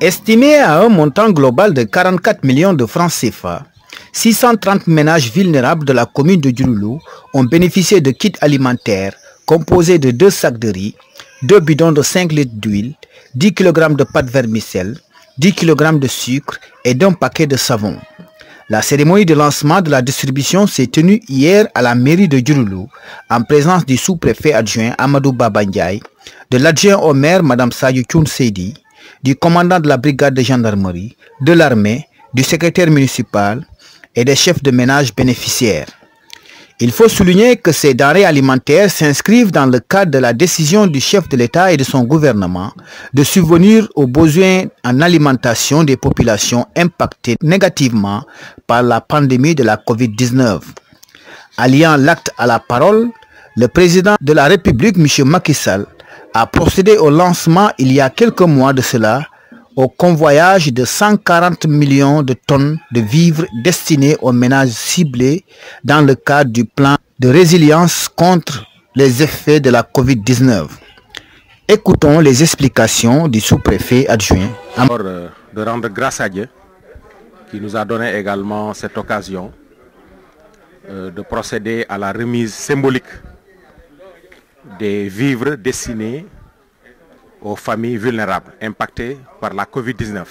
Estimé à un montant global de 44 millions de francs CFA, 630 ménages vulnérables de la commune de Diouloulou ont bénéficié de kits alimentaires composés de 2 sacs de riz, 2 bidons de 5 litres d'huile, 10 kg de pâte vermicelle, 10 kg de sucre et d'un paquet de savon. La cérémonie de lancement de la distribution s'est tenue hier à la mairie de Diouloulou en présence du sous-préfet adjoint Amadou Baba Ndiaye, de l'adjoint au maire Mme Sadio Thioune Seydi, du commandant de la brigade de gendarmerie, de l'armée, du secrétaire municipal et des chefs de ménage bénéficiaires. Il faut souligner que ces denrées alimentaires s'inscrivent dans le cadre de la décision du chef de l'État et de son gouvernement de subvenir aux besoins en alimentation des populations impactées négativement par la pandémie de la COVID-19. Alliant l'acte à la parole, le président de la République, M. Macky Sall, a procédé au lancement il y a quelques mois de cela au convoyage de 140 millions de tonnes de vivres destinés aux ménages ciblés dans le cadre du plan de résilience contre les effets de la COVID-19. Écoutons les explications du sous-préfet adjoint. De rendre grâce à Dieu qui nous a donné également cette occasion de procéder à la remise symbolique des vivres destinés aux familles vulnérables impactées par la COVID-19.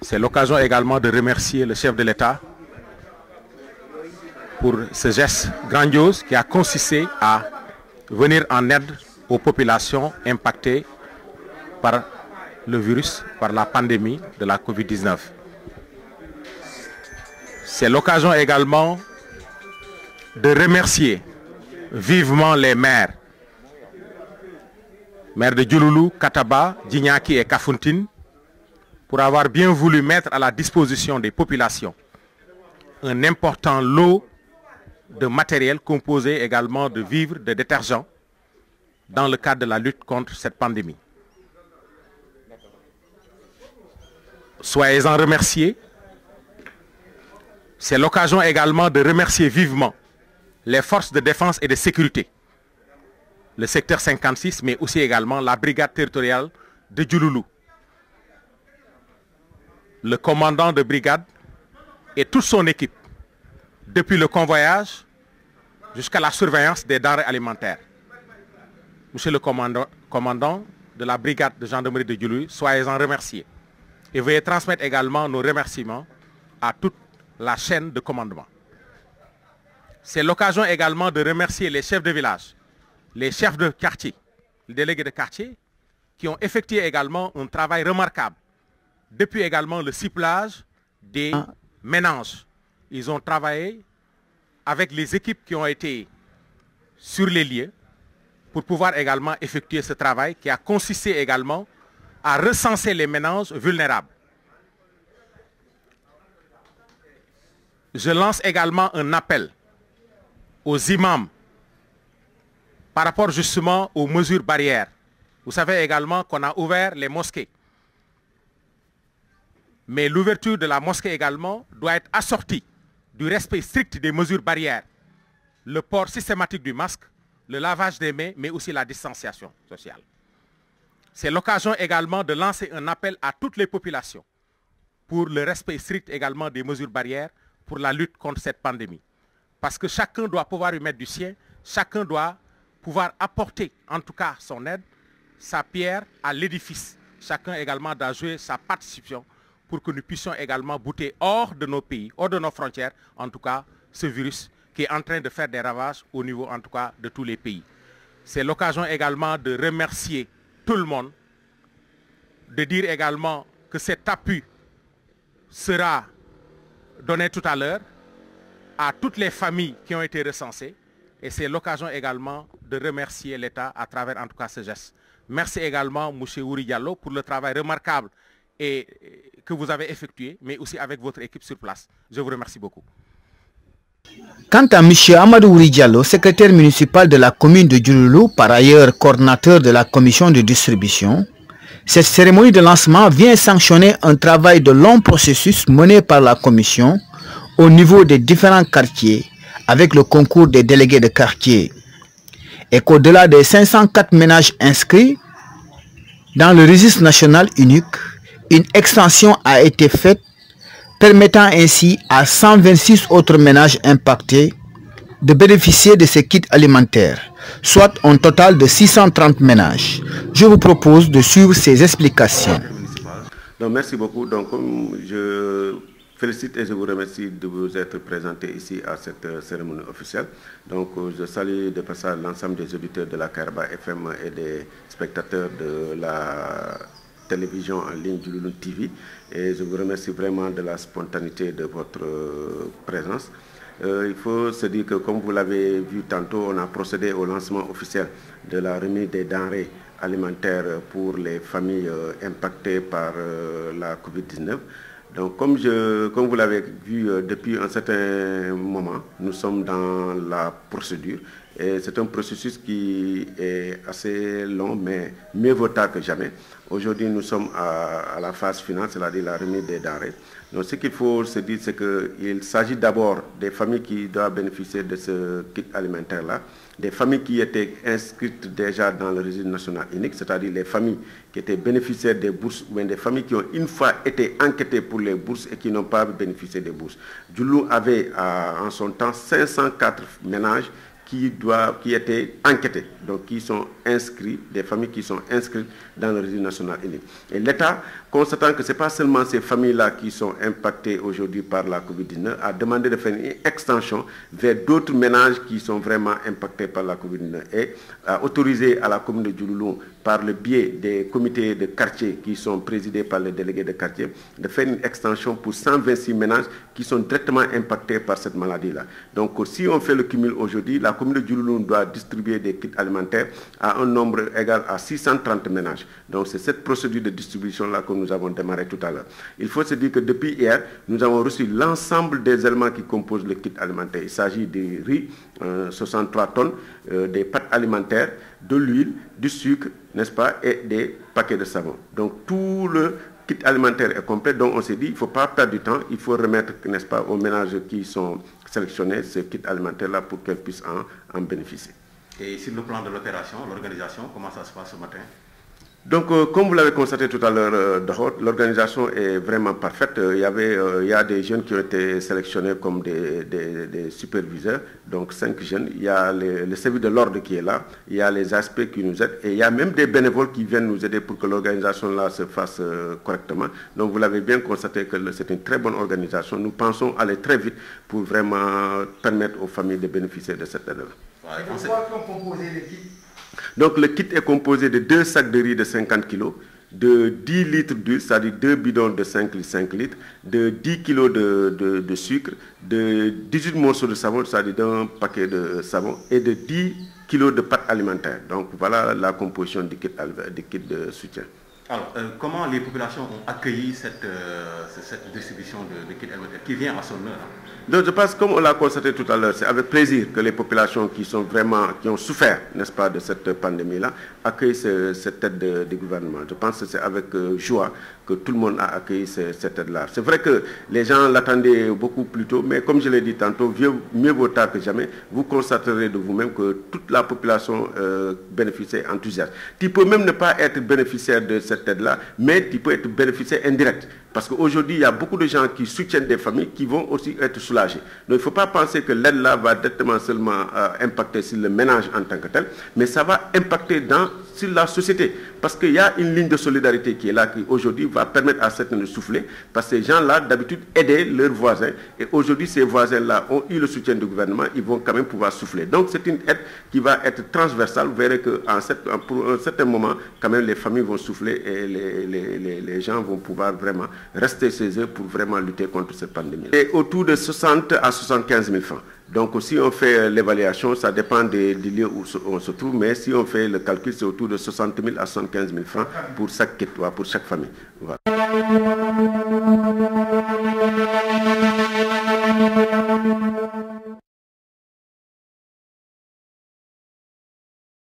C'est l'occasion également de remercier le chef de l'État pour ce geste grandiose qui a consisté à venir en aide aux populations impactées par le virus, par la pandémie de la COVID-19. C'est l'occasion également de remercier vivement les maires de Diouloulou, Kataba, Djignaki et Kafountine, pour avoir bien voulu mettre à la disposition des populations un important lot de matériel composé également de vivres, de détergents, dans le cadre de la lutte contre cette pandémie. Soyez-en remerciés. C'est l'occasion également de remercier vivement les forces de défense et de sécurité, le secteur 56, mais aussi également la brigade territoriale de Diouloulou, le commandant de brigade et toute son équipe, depuis le convoyage jusqu'à la surveillance des denrées alimentaires. Monsieur le commandant de la brigade de gendarmerie de Diouloulou, soyez-en remerciés. Et veuillez transmettre également nos remerciements à toute la chaîne de commandement. C'est l'occasion également de remercier les chefs de village, les chefs de quartier, les délégués de quartier, qui ont effectué également un travail remarquable. Depuis également le ciblage des ménages. Ils ont travaillé avec les équipes qui ont été sur les lieux pour pouvoir également effectuer ce travail qui a consisté également à recenser les ménages vulnérables. Je lance également un appel aux imams par rapport justement aux mesures barrières. Vous savez également qu'on a ouvert les mosquées. Mais l'ouverture de la mosquée également doit être assortie du respect strict des mesures barrières. Le port systématique du masque, le lavage des mains, mais aussi la distanciation sociale. C'est l'occasion également de lancer un appel à toutes les populations pour le respect strict également des mesures barrières pour la lutte contre cette pandémie. Parce que chacun doit pouvoir y mettre du sien, chacun doit pouvoir apporter en tout cas son aide, sa pierre à l'édifice. Chacun également doit jouer sa participation pour que nous puissions également bouter hors de nos pays, hors de nos frontières, en tout cas ce virus qui est en train de faire des ravages au niveau en tout cas de tous les pays. C'est l'occasion également de remercier tout le monde, de dire également que cet appui sera donné tout à l'heure à toutes les familles qui ont été recensées. Et c'est l'occasion également de remercier l'État à travers en tout cas ce geste. Merci également M. Wouri Diallo pour le travail remarquable que vous avez effectué, mais aussi avec votre équipe sur place. Je vous remercie beaucoup. Quant à M. Amadou Wouri Diallo, secrétaire municipal de la commune de Diouloulou, par ailleurs coordinateur de la commission de distribution, cette cérémonie de lancement vient sanctionner un travail de long processus mené par la commission au niveau des différents quartiers avec le concours des délégués de quartier. Et qu'au-delà des 504 ménages inscrits, Dans le registre national unique, une extension a été faite permettant ainsi à 126 autres ménages impactés de bénéficier de ces kits alimentaires, soit un total de 630 ménages. Je vous propose de suivre ces explications. Donc, merci beaucoup. Donc, je félicite et je vous remercie de vous être présenté ici à cette cérémonie officielle. Donc, je salue de passage l'ensemble des auditeurs de la Kairaba FM et des spectateurs de la télévision en ligne du Louloun TV. Et je vous remercie vraiment de la spontanéité de votre présence. Il faut se dire que, comme vous l'avez vu tantôt, on a procédé au lancement officiel de la remise des denrées alimentaires pour les familles impactées par la COVID-19. Donc, comme vous l'avez vu depuis un certain moment, nous sommes dans la procédure. Et c'est un processus qui est assez long, mais mieux vaut tard que jamais. Aujourd'hui, nous sommes à la phase finale, c'est-à-dire la remise des denrées. Donc, ce qu'il faut se dire, c'est qu'il s'agit d'abord des familles qui doivent bénéficier de ce kit alimentaire-là, des familles qui étaient inscrites déjà dans le registre national unique, c'est-à-dire les familles qui étaient bénéficiaires des bourses, ou bien des familles qui ont une fois été enquêtées pour les bourses et qui n'ont pas bénéficié des bourses. Djoulou avait en son temps 504 ménages qui étaient enquêtés, donc qui sont inscrits, des familles qui sont inscrites dans le registre national unique. Et l'État, constatant que ce n'est pas seulement ces familles-là qui sont impactées aujourd'hui par la COVID-19, a demandé de faire une extension vers d'autres ménages qui sont vraiment impactés par la COVID-19 et a autorisé à la commune de Djouloulou, par le biais des comités de quartier qui sont présidés par les délégués de quartier, de faire une extension pour 126 ménages qui sont directement impactés par cette maladie-là. Donc, si on fait le cumul aujourd'hui, la commune de Djouloulou doit distribuer des kits alimentaires à un nombre égal à 630 ménages. Donc, c'est cette procédure de distribution-là que nous avons démarré tout à l'heure. Il faut se dire que depuis hier, nous avons reçu l'ensemble des éléments qui composent le kit alimentaire. Il s'agit du riz, 63 tonnes, des pâtes alimentaires, de l'huile, du sucre, n'est-ce pas, et des paquets de savon. Donc tout le kit alimentaire est complet, donc on s'est dit, il ne faut pas perdre du temps, il faut remettre, n'est-ce pas, aux ménages qui sont sélectionnés ce kit alimentaire-là pour qu'elles puissent en bénéficier. Et sur le plan de l'opération, l'organisation, comment ça se passe ce matin? Donc, comme vous l'avez constaté tout à l'heure, l'organisation est vraiment parfaite. Il y a des jeunes qui ont été sélectionnés comme des superviseurs, donc 5 jeunes. Il y a le service de l'ordre qui est là, il y a les aspects qui nous aident, et il y a même des bénévoles qui viennent nous aider pour que l'organisation là se fasse correctement. Donc, vous l'avez bien constaté que c'est une très bonne organisation. Nous pensons aller très vite pour vraiment permettre aux familles de bénéficier de cette aide-là. Donc le kit est composé de 2 sacs de riz de 50 kg, de 10 litres d'huile, c'est-à-dire 2 bidons de 5 litres, de 10 kg de sucre, de 18 morceaux de savon, c'est-à-dire d'un paquet de savon, et de 10 kg de pâtes alimentaires. Donc voilà la composition du kit de soutien. Alors, comment les populations ont accueilli cette distribution de kits alimentaires qui vient à son heure? Donc je pense, comme on l'a constaté tout à l'heure, c'est avec plaisir que les populations qui ont souffert, n'est-ce pas, de cette pandémie-là, accueillent cette aide du gouvernement. Je pense que c'est avec joie que tout le monde a accueilli cette aide-là. C'est vrai que les gens l'attendaient beaucoup plus tôt, mais comme je l'ai dit tantôt, mieux vaut tard que jamais. Vous constaterez de vous-même que toute la population bénéficie enthousiaste. Tu peux même ne pas être bénéficiaire de cette aide-là, mais tu peux être bénéficiaire indirect. Parce qu'aujourd'hui, il y a beaucoup de gens qui soutiennent des familles qui vont aussi être soulagés. Donc il ne faut pas penser que l'aide-là va directement seulement impacter sur le ménage en tant que tel, mais ça va impacter sur la société. Parce qu'il y a une ligne de solidarité qui est là, qui aujourd'hui va permettre à certains de souffler, parce que ces gens-là, d'habitude, aidaient leurs voisins. Et aujourd'hui, ces voisins-là ont eu le soutien du gouvernement, ils vont quand même pouvoir souffler. Donc c'est une aide qui va être transversale. Vous verrez que pour un certain moment, quand même, les familles vont souffler et les gens vont pouvoir vraiment rester chez eux pour vraiment lutter contre cette pandémie. Et autour de 60 à 75 000 francs. Donc si on fait l'évaluation, ça dépend du lieu où on se trouve, mais si on fait le calcul, c'est autour de 60 000 à 75 000 francs pour chaque famille. Voilà.